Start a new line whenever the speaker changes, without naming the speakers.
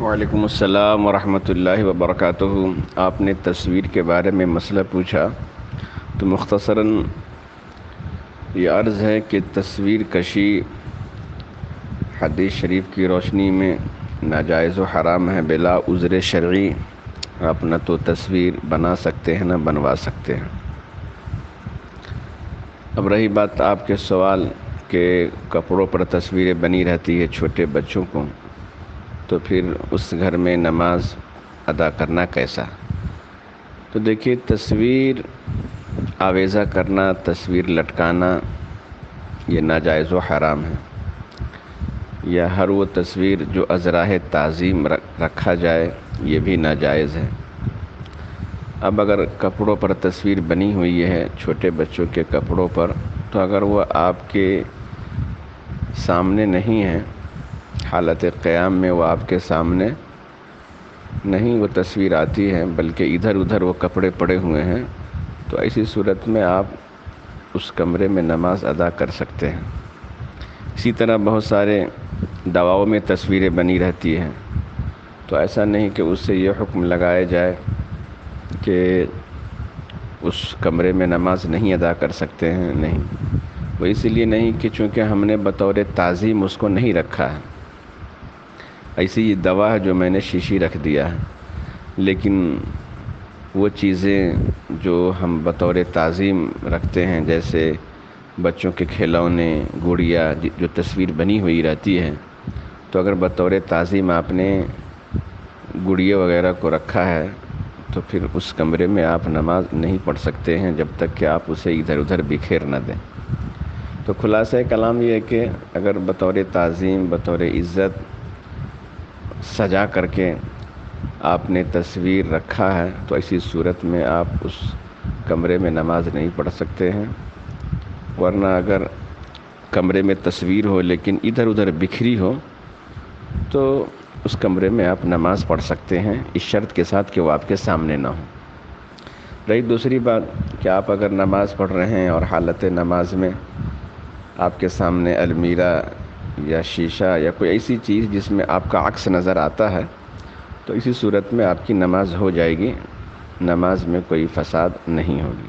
وعلیکم السلام ورحمۃ اللہ وبرکاتہ۔ آپ نے تصویر کے بارے میں مسئلہ پوچھا تو مختصراً یہ عرض ہے کہ تصویر کشی حدیث شریف کی روشنی میں ناجائز و حرام ہے۔ بلا عذر شرعی آپ نہ تو تصویر بنا سکتے ہیں نہ بنوا سکتے ہیں۔ اب رہی بات آپ کے سوال کہ کپڑوں پر تصویریں بنی رہتی ہے چھوٹے بچوں کو، تو پھر اس گھر میں نماز ادا کرنا کیسا؟ تو دیکھیے، تصویر آویزہ کرنا، تصویر لٹکانا یہ ناجائز و حرام ہے، یا ہر وہ تصویر جو ازراہ تعظیم رکھا جائے یہ بھی ناجائز ہے۔ اب اگر کپڑوں پر تصویر بنی ہوئی ہے چھوٹے بچوں کے کپڑوں پر، تو اگر وہ آپ کے سامنے نہیں ہے، حالت قیام میں وہ آپ کے سامنے نہیں وہ تصویر آتی ہے بلکہ ادھر ادھر وہ کپڑے پڑے ہوئے ہیں، تو ایسی صورت میں آپ اس کمرے میں نماز ادا کر سکتے ہیں۔ اسی طرح بہت سارے دواؤں میں تصویریں بنی رہتی ہیں، تو ایسا نہیں کہ اس سے یہ حکم لگایا جائے کہ اس کمرے میں نماز نہیں ادا کر سکتے ہیں، نہیں، وہ اس لیے نہیں کہ چونکہ ہم نے بطور تعظیم اس کو نہیں رکھا ہے۔ ایسی یہ دوا ہے جو میں نے شیشی رکھ دیا ہے، لیکن وہ چیزیں جو ہم بطور تعظیم رکھتے ہیں، جیسے بچوں کے کھلونے، گڑیا جو تصویر بنی ہوئی رہتی ہے، تو اگر بطور تعظیم آپ نے گڑیا وغیرہ کو رکھا ہے تو پھر اس کمرے میں آپ نماز نہیں پڑھ سکتے ہیں جب تک کہ آپ اسے ادھر ادھر بکھیر نہ دیں۔ تو خلاصہ کلام یہ ہے کہ اگر بطور تعظیم، بطور عزت سجا کر کے آپ نے تصویر رکھا ہے، تو ایسی صورت میں آپ اس کمرے میں نماز نہیں پڑھ سکتے ہیں۔ ورنہ اگر کمرے میں تصویر ہو لیکن ادھر ادھر بکھری ہو تو اس کمرے میں آپ نماز پڑھ سکتے ہیں، اس شرط کے ساتھ کہ وہ آپ کے سامنے نہ ہو۔ رہی دوسری بات کہ آپ اگر نماز پڑھ رہے ہیں اور حالت نماز میں آپ کے سامنے المیرہ یا شیشہ یا کوئی ایسی چیز جس میں آپ کا عکس نظر آتا ہے، تو اسی صورت میں آپ کی نماز ہو جائے گی، نماز میں کوئی فساد نہیں ہوگی۔